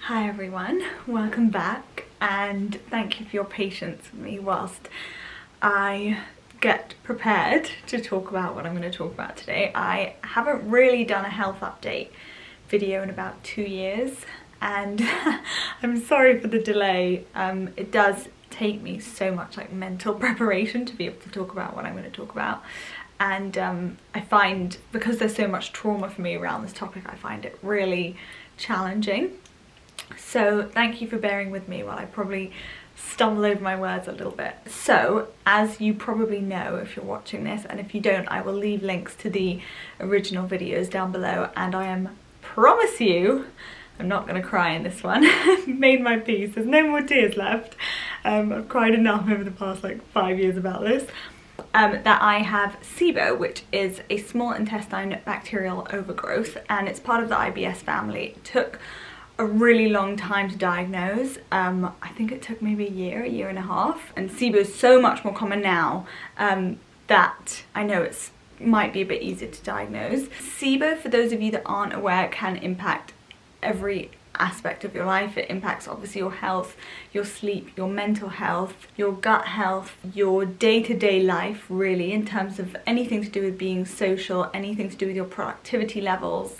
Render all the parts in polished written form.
Hi everyone, welcome back and thank you for your patience with me whilst I get prepared to talk about what I'm going to talk about today. I haven't really done a health update video in about 2 years and I'm sorry for the delay. It does take me so much mental preparation to be able to talk about what I'm going to talk about, and I find, because there's so much trauma for me around this topic, I find it really challenging. So thank you for bearing with me while I probably stumble over my words a little bit. So as you probably know if you're watching this, and if you don't, I will leave links to the original videos down below, and I promise you I'm not going to cry in this one. I've made my peace, there's no more tears left. I've cried enough over the past 5 years about this. That I have SIBO, which is a small intestine bacterial overgrowth, and it's part of the IBS family. It took a really long time to diagnose. I think it took maybe a year and a half, and SIBO is so much more common now that I know it might be a bit easier to diagnose. SIBO, for those of you that aren't aware, can impact every aspect of your life. It impacts obviously your health, your sleep, your mental health, your gut health, your day-to-day life, really, in terms of anything to do with being social, anything to do with your productivity levels.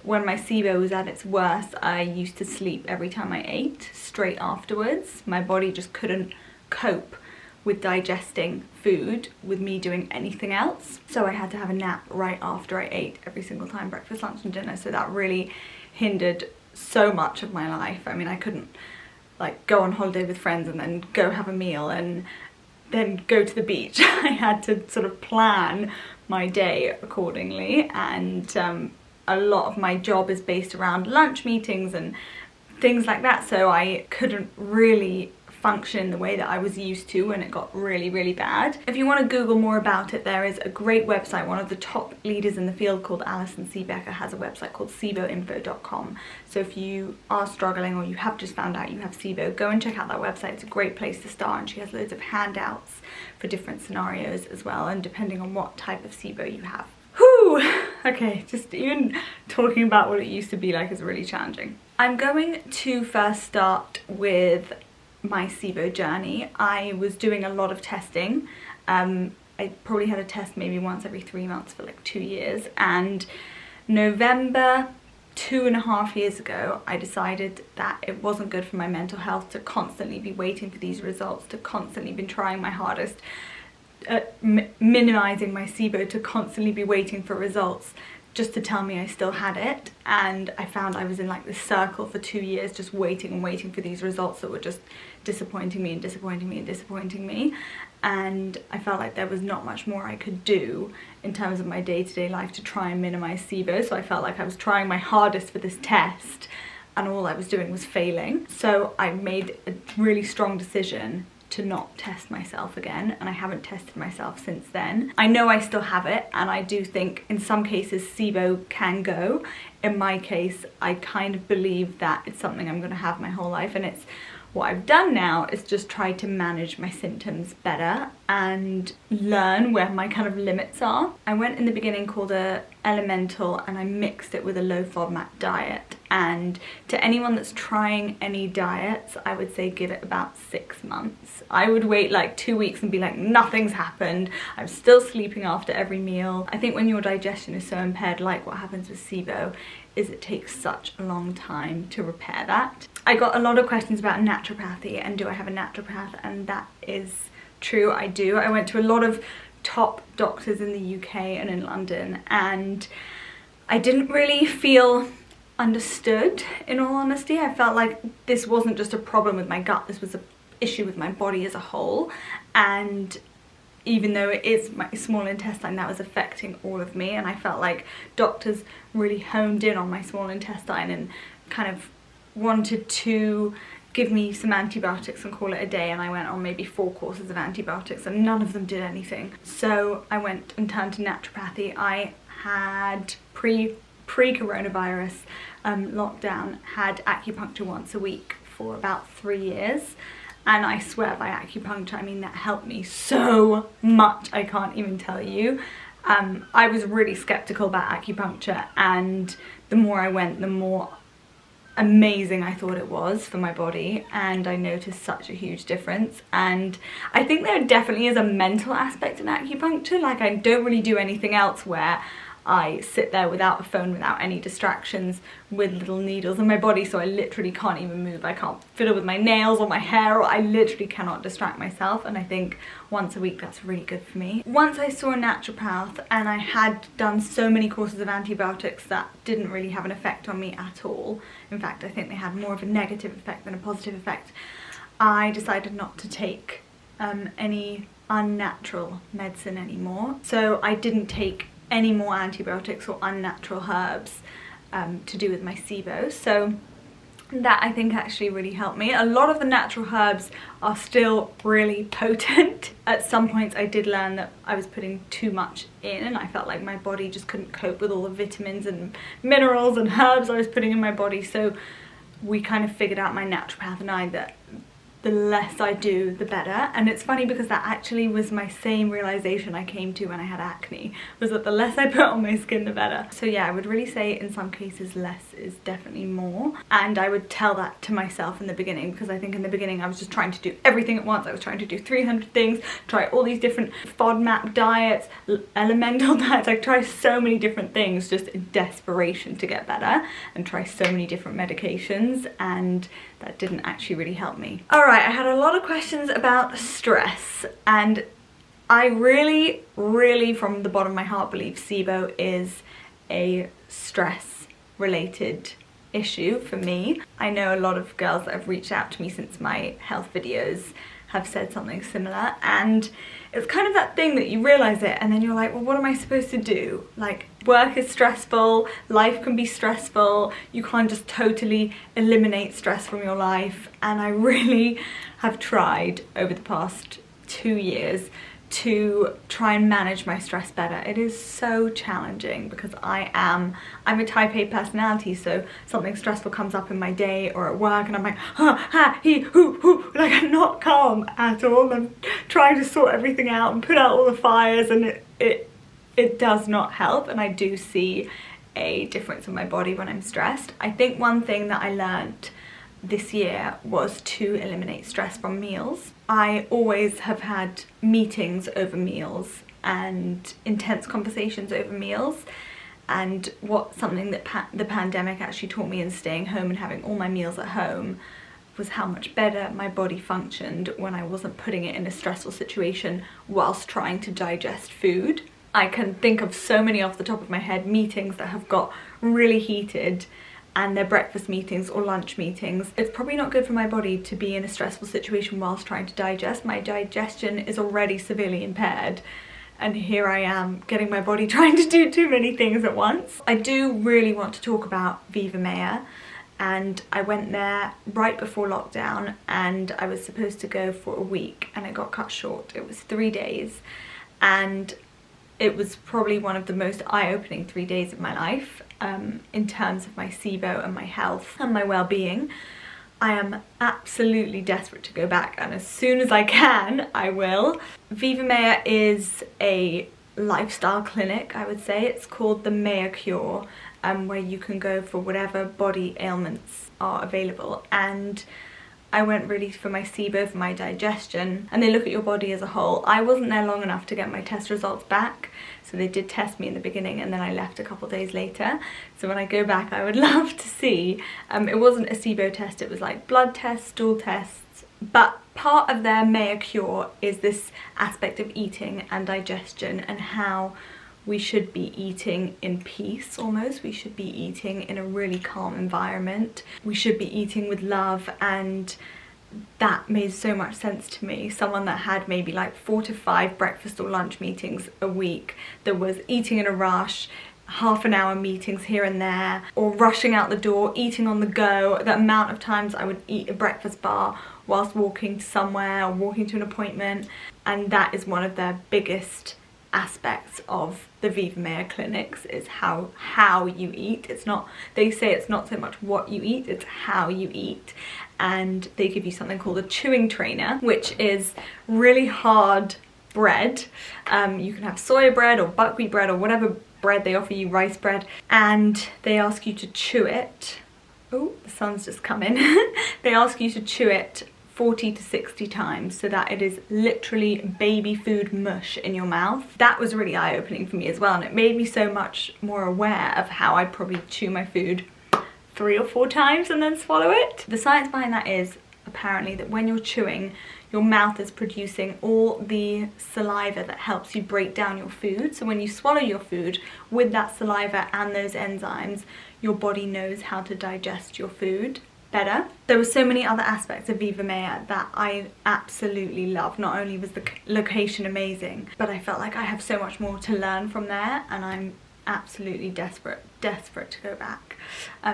When my SIBO was at its worst, I used to sleep every time I ate, straight afterwards. My body just couldn't cope with digesting food with me doing anything else. So I had to have a nap right after I ate every single time, breakfast, lunch and dinner. So that really hindered so much of my life. I mean, I couldn't go on holiday with friends and then go have a meal and then go to the beach. I had to sort of plan my day accordingly, and a lot of my job is based around lunch meetings and things like that, so I couldn't really function the way that I was used to when it got really bad. If you want to Google more about it, there is a great website. One of the top leaders in the field called Alison Becker has a website called SIBOinfo.com. So if you are struggling or you have just found out you have SIBO, go and check out that website. It's a great place to start, and she has loads of handouts for different scenarios as well, and depending on what type of SIBO you have. Whew! Okay, just even talking about what it used to be like is really challenging. I'm going to first start with my SIBO journey. I was doing a lot of testing. I probably had a test maybe once every 3 months for 2 years, and November 2.5 years ago I decided that it wasn't good for my mental health to constantly be waiting for these results, to constantly be trying my hardest minimizing my SIBO, to constantly be waiting for results just to tell me I still had it. And I found I was in this circle for 2 years, just waiting and waiting for these results that were just disappointing me and disappointing me and disappointing me. And I felt like there was not much more I could do in terms of my day-to-day life to try and minimize SIBO. So I felt like I was trying my hardest for this test and all I was doing was failing. So I made a really strong decision to not test myself again, and I haven't tested myself since then. I know I still have it, and I do think in some cases SIBO can go. In my case, I kind of believe that it's something I'm going to have my whole life, and it's what I've done now is just try to manage my symptoms better and learn where my kind of limits are. I went in the beginning called a elemental, and I mixed it with a low FODMAP diet. And to anyone that's trying any diets, I would say give it about 6 months. I would wait 2 weeks and be like, nothing's happened, I'm still sleeping after every meal. I think when your digestion is so impaired, like what happens with SIBO, is it takes such a long time to repair that. I got a lot of questions about naturopathy and do I have a naturopath, and that is true, I do. I went to a lot of top doctors in the UK and in London, and I didn't really feel understood, in all honesty. I felt like this wasn't just a problem with my gut, this was an issue with my body as a whole, and even though it is my small intestine, that was affecting all of me, and I felt like doctors really honed in on my small intestine and kind of wanted to give me some antibiotics and call it a day, and I went on maybe 4 courses of antibiotics and none of them did anything. So I went and turned to naturopathy. I had pre-coronavirus lockdown, had acupuncture once a week for about 3 years, and I swear by acupuncture I mean that helped me so much, I can't even tell you. I was really skeptical about acupuncture, and the more I went, the more amazing I thought it was for my body, and I noticed such a huge difference. And I think there definitely is a mental aspect in acupuncture. Like, I don't really do anything else where I sit there without a phone, without any distractions, with little needles in my body, so I literally can't even move. I can't fiddle with my nails or my hair, or I literally cannot distract myself, and I think once a week that's really good for me. Once I saw a naturopath, and I had done so many courses of antibiotics that didn't really have an effect on me at all. In fact, I think they had more of a negative effect than a positive effect. I decided not to take any unnatural medicine anymore. So I didn't take any more antibiotics or unnatural herbs to do with my SIBO. So that I think actually really helped me. A lot of the natural herbs are still really potent. At some points I did learn that I was putting too much in, and I felt like my body just couldn't cope with all the vitamins and minerals and herbs I was putting in my body. So we kind of figured out, my naturopath and I, that the less I do, the better. And it's funny because that actually was my same realization I came to when I had acne, was that the less I put on my skin, the better. So yeah, I would really say in some cases less is definitely more. And I would tell that to myself in the beginning, because I think in the beginning I was just trying to do everything at once. I was trying to do 300 things, try all these different FODMAP diets, elemental diets. I tried so many different things just in desperation to get better, and try so many different medications, and that didn't actually really help me. Alright, I had a lot of questions about stress, and I really, from the bottom of my heart believe SIBO is a stress related issue for me. I know a lot of girls that have reached out to me since my health videos have said something similar, and it's kind of that thing that you realize it and then you're like, well, what am I supposed to do? Like, work is stressful, life can be stressful, you can't just totally eliminate stress from your life. And I really have tried over the past 2 years to try and manage my stress better. It is so challenging because I'm a type A personality, so something stressful comes up in my day or at work and I'm like, like I'm not calm at all. I'm trying to sort everything out and put out all the fires, and it does not help, and I do see a difference in my body when I'm stressed. I think one thing that I learned this year was to eliminate stress from meals. I always have had meetings over meals and intense conversations over meals, and something that the pandemic actually taught me in staying home and having all my meals at home was how much better my body functioned when I wasn't putting it in a stressful situation whilst trying to digest food. I can think of so many off the top of my head meetings that have got really heated, and they're breakfast meetings or lunch meetings. It's probably not good for my body to be in a stressful situation whilst trying to digest. My digestion is already severely impaired, and here I am getting my body trying to do too many things at once. I do really want to talk about Viva Mea, and I went there right before lockdown, and I was supposed to go for a week and it got cut short. It was 3 days, and it was probably one of the most eye-opening 3 days of my life in terms of my SIBO and my health and my well-being. I am absolutely desperate to go back, and as soon as I can, I will. Viva Mea is a lifestyle clinic, I would say. It's called the Mea Cure, where you can go for whatever body ailments are available. And I went really for my SIBO, for my digestion, and they look at your body as a whole. I wasn't there long enough to get my test results back, so they did test me in the beginning and then I left a couple days later. So when I go back, I would love to see. It wasn't a SIBO test, it was like blood tests, stool tests, but part of their Mea Cure is this aspect of eating and digestion, and how we should be eating in peace almost. We should be eating in a really calm environment. We should be eating with love, and that made so much sense to me. Someone that had maybe like 4 to 5 breakfast or lunch meetings a week, that was eating in a rush, half-an-hour meetings here and there, or rushing out the door, eating on the go. The amount of times I would eat a breakfast bar whilst walking somewhere or walking to an appointment, and that is one of their biggest aspects of the Viva Mea clinics, is how you eat. It's not, they say it's not so much what you eat, it's how you eat. And they give you something called a chewing trainer, which is really hard bread. You can have soya bread or buckwheat bread or whatever bread they offer you, rice bread, and they ask you to chew it oh, the sun's just come in. They ask you to chew it 40 to 60 times so that it is literally baby food mush in your mouth. That was really eye-opening for me as well, and it made me so much more aware of how I probably chew my food 3 or 4 times and then swallow it. The science behind that is apparently that when you're chewing, your mouth is producing all the saliva that helps you break down your food. So when you swallow your food with that saliva and those enzymes, your body knows how to digest your food better. There were so many other aspects of Viva Mea that I absolutely loved. Not only was the location amazing, but I felt like I have so much more to learn from there, and I'm absolutely desperate to go back.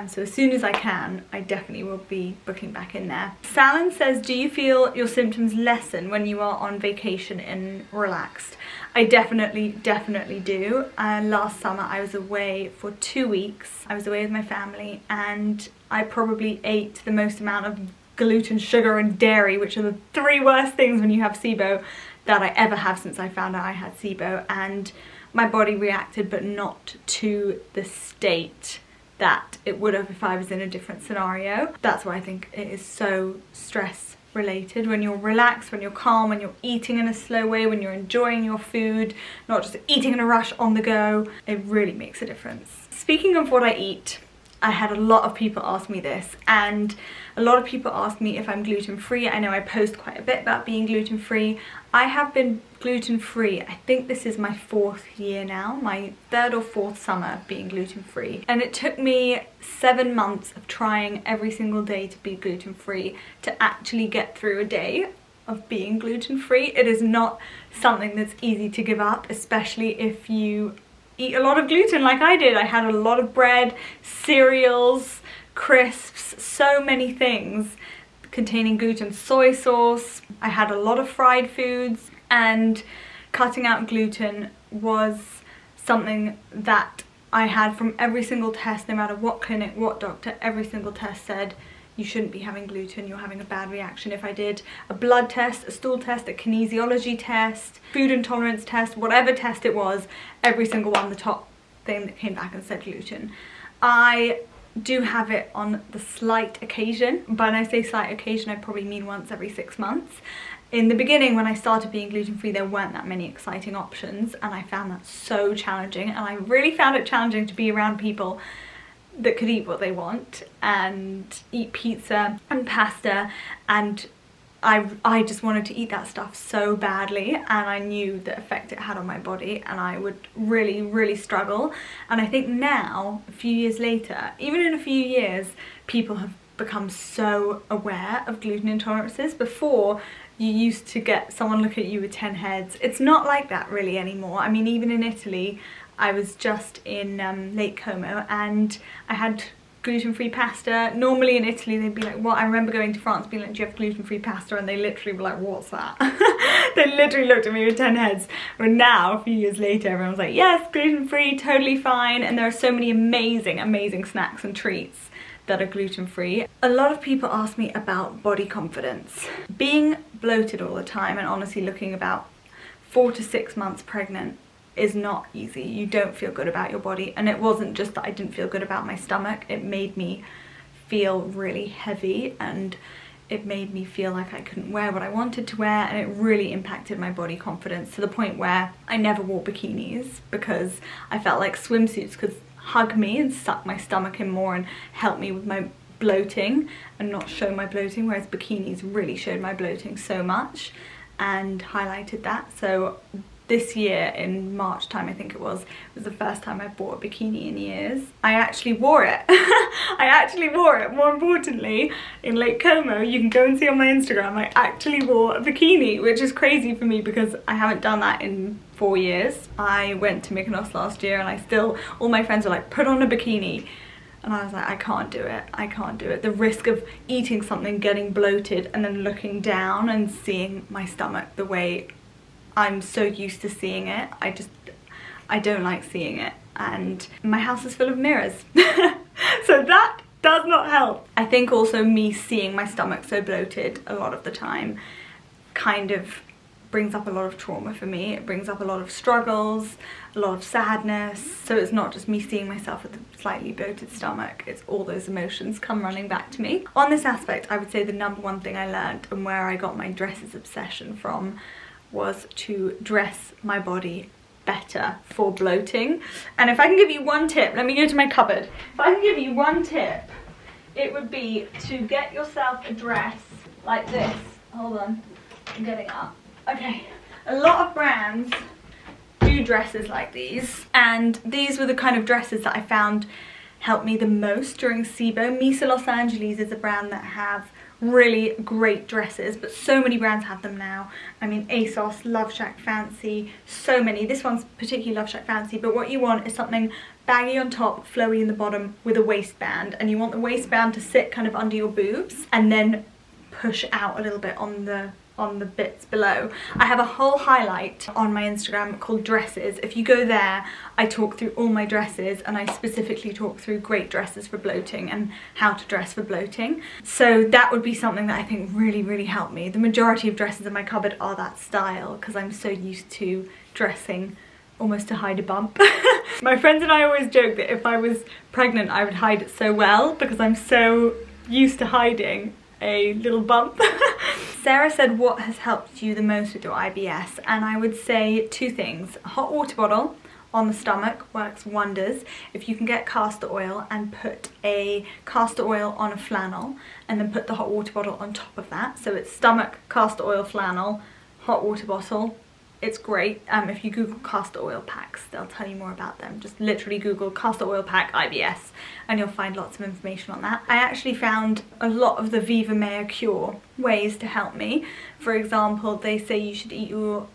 So as soon as I can, I definitely will be booking back in there. Salon says, do you feel your symptoms lessen when you are on vacation and relaxed? I definitely do. Last summer I was away for 2 weeks. I was away with my family, and I probably ate the most amount of gluten, sugar and dairy, which are the 3 worst things when you have SIBO, that I ever have since I found out I had SIBO. And my body reacted, but not to the state that it would have if I was in a different scenario. That's why I think it is so stress related. When you're relaxed, when you're calm, when you're eating in a slow way, when you're enjoying your food, not just eating in a rush on the go, it really makes a difference. Speaking of what I eat, I had a lot of people ask me this, and a lot of people ask me if I'm gluten-free. I know I post quite a bit about being gluten-free. I have been gluten-free, I think this is my 4th year now, my 3rd or 4th summer of being gluten-free. And it took me 7 months of trying every single day to be gluten-free to actually get through a day of being gluten-free. It is not something that's easy to give up, especially if you eat a lot of gluten like I did. I had a lot of bread, cereals, crisps, so many things containing gluten, soy sauce. I had a lot of fried foods, and cutting out gluten was something that I had from every single test, no matter what clinic, what doctor, every single test said you shouldn't be having gluten, you're having a bad reaction. If I did a blood test, a stool test, a kinesiology test, food intolerance test, whatever test it was, every single one, the top thing that came back and said gluten. I do have it on the slight occasion. But when I say slight occasion, I probably mean once every 6 months. In the beginning, when I started being gluten-free, there weren't that many exciting options, and I found that so challenging. And I really found it challenging to be around people that could eat what they want and eat pizza and pasta, and I just wanted to eat that stuff so badly, and I knew the effect it had on my body, and I would really struggle. And I think now, a few years later, even in a few years, people have become so aware of gluten intolerances. Before, you used to get someone look at you with 10 heads. It's not like that really anymore. I mean, even in Italy, I was just in Lake Como, and I had gluten-free pasta. Normally in Italy they'd be like, what? I remember going to France being like, do you have gluten-free pasta? And they literally were like, what's that? They literally looked at me with 10 heads. But now, a few years later, everyone's like, yes, gluten-free, totally fine. And there are so many amazing snacks and treats that are gluten-free. A lot of people ask me about body confidence. Being bloated all the time and honestly looking about 4 to 6 months pregnant is not easy. You don't feel good about your body, and it wasn't just that I didn't feel good about my stomach, it made me feel really heavy, and it made me feel like I couldn't wear what I wanted to wear, and it really impacted my body confidence to the point where I never wore bikinis because I felt like swimsuits could hug me and suck my stomach in more and help me with my bloating and not show my bloating, whereas bikinis really showed my bloating so much and highlighted that. So this year in March time, I think it was the first time I bought a bikini in years. I actually wore it. I actually wore it. More importantly, in Lake Como, you can go and see on my Instagram, I actually wore a bikini, which is crazy for me because I haven't done that in 4 years. I went to Mykonos last year, and all my friends were like, put on a bikini. And I was like, I can't do it, I can't do it. The risk of eating something, getting bloated, and then looking down and seeing my stomach the way I'm so used to seeing it. I don't like seeing it, and my house is full of mirrors. So that does not help. I think also me seeing my stomach so bloated a lot of the time kind of brings up a lot of trauma for me. It brings up a lot of struggles, a lot of sadness. So it's not just me seeing myself with a slightly bloated stomach, it's all those emotions come running back to me. On this aspect, I would say the number one thing I learned and where I got my dresses obsession from was to dress my body better for bloating. And if I can give you one tip, let me go to my cupboard. If I can give you one tip, it would be to get yourself a dress like this. Hold on, I'm getting up. Okay, a lot of brands do dresses like these, and these were the kind of dresses that I found helped me the most during SIBO. Misa Los Angeles is a brand that have really great dresses, but so many brands have them now. I mean, ASOS, Love Shack Fancy, so many. This one's particularly Love Shack Fancy, but what you want is something baggy on top, flowy in the bottom with a waistband, and you want the waistband to sit kind of under your boobs and then push out a little bit on the bits below. I have a whole highlight on my Instagram called dresses. If you go there, I talk through all my dresses, and I specifically talk through great dresses for bloating and how to dress for bloating. So that would be something that I think really helped me. The majority of dresses in my cupboard are that style because I'm so used to dressing almost to hide a bump. My friends and I always joke that if I was pregnant I would hide it so well because I'm so used to hiding a little bump. Sarah said, what has helped you the most with your IBS? And I would say two things. A hot water bottle on the stomach works wonders. If you can get castor oil and put a castor oil on a flannel and then put the hot water bottle on top of that. So it's stomach, castor oil, flannel, hot water bottle. It's great. If you Google castor oil packs, they'll tell you more about them. Just literally Google castor oil pack IBS and you'll find lots of information on that. I actually found a lot of the Viva Mea Cure ways to help me. For example, they say you should eat your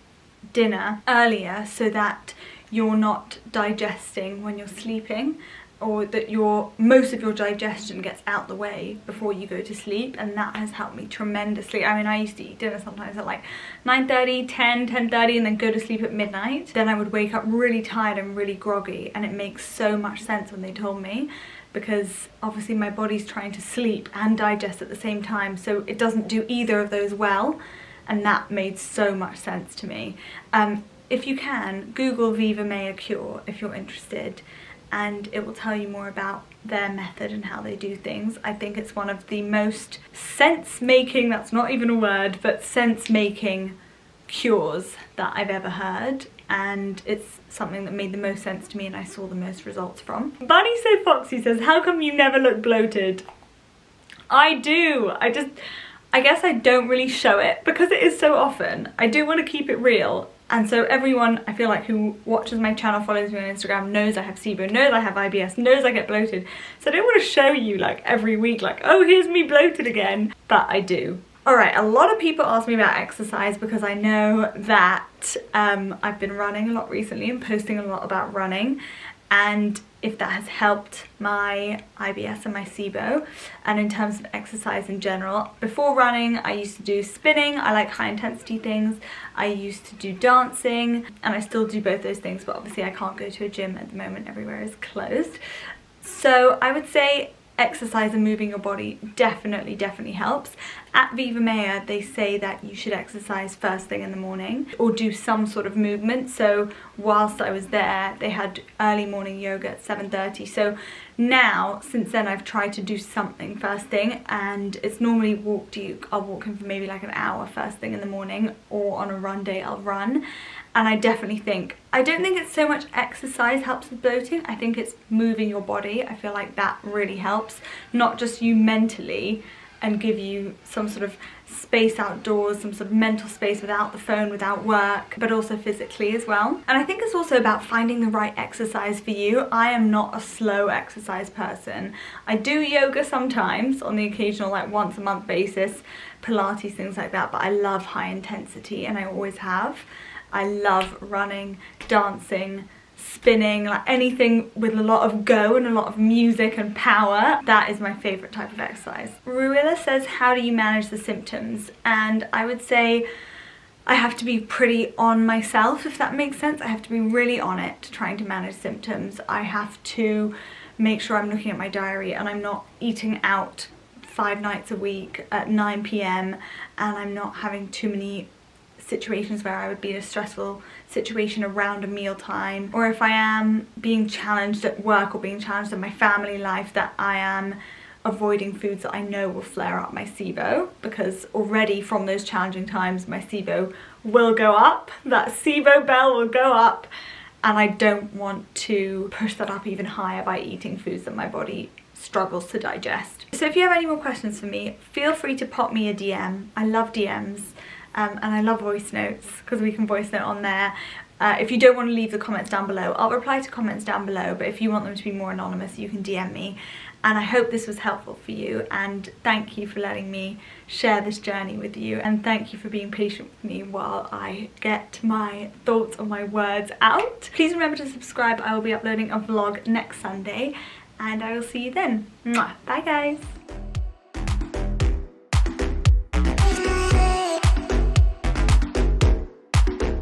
dinner earlier so that you're not digesting when you're sleeping, or that most of your digestion gets out the way before you go to sleep, and that has helped me tremendously. I mean, I used to eat dinner sometimes at like 9:30, 10, 10:30 and then go to sleep at midnight. Then I would wake up really tired and really groggy, and it makes so much sense when they told me, because obviously my body's trying to sleep and digest at the same time, so it doesn't do either of those well, and that made so much sense to me. If you can, Google Viva Mea Cure if you're interested, and it will tell you more about their method and how they do things. I think it's one of the most sense-making, that's not even a word, but sense-making cures that I've ever heard, and it's something that made the most sense to me and I saw the most results from. Bunny So Foxy says, how come you never look bloated? I do. I guess I don't really show it because it is so often. I do want to keep it real. And so everyone, I feel like, who watches my channel, follows me on Instagram, knows I have SIBO, knows I have IBS, knows I get bloated. So I don't want to show you like every week, like, oh, here's me bloated again. But I do. Alright, a lot of people ask me about exercise because I know that I've been running a lot recently and posting a lot about running, and if that has helped my IBS and my SIBO, and in terms of exercise in general. Before running, I used to do spinning. I like high intensity things. I used to do dancing, and I still do both those things, but obviously I can't go to a gym at the moment. Everywhere is closed. So I would say exercise and moving your body definitely helps. At Viva Mea, they say that you should exercise first thing in the morning or do some sort of movement. So whilst I was there, they had early morning yoga at 7:30. So now, since then, I've tried to do something first thing, and it's normally I'll walk in for maybe like an hour first thing in the morning, or on a run day I'll run. And I definitely think, I don't think it's so much exercise helps with bloating, I think it's moving your body. I feel like that really helps, not just you mentally, and give you some sort of space outdoors, some sort of mental space without the phone, without work, but also physically as well. And I think it's also about finding the right exercise for you. I am not a slow exercise person. I do yoga sometimes on the occasional, like once a month basis, Pilates, things like that, but I love high intensity, and I always have. I love running, dancing, spinning, like anything with a lot of go and a lot of music and power. That is my favourite type of exercise. Ruilla says, how do you manage the symptoms? And I would say I have to be pretty on myself, if that makes sense. I have to be really on it trying to manage symptoms. I have to make sure I'm looking at my diary and I'm not eating out 5 nights a week at 9 PM, and I'm not having too many situations where I would be in a stressful situation around a mealtime, or if I am being challenged at work or being challenged in my family life, that I am avoiding foods that I know will flare up my SIBO, because already from those challenging times my SIBO will go up, that SIBO bell will go up, and I don't want to push that up even higher by eating foods that my body struggles to digest. So if you have any more questions for me, feel free to pop me a DM. I love DMs, and I love voice notes because we can voice note on there. If you don't want to leave the comments down below, I'll reply to comments down below, but if you want them to be more anonymous, you can DM me. And I hope this was helpful for you, and thank you for letting me share this journey with you, and thank you for being patient with me while I get my thoughts on my words out. Please remember to subscribe. I will be uploading a vlog next Sunday, and I will see you then. Mwah. Bye guys.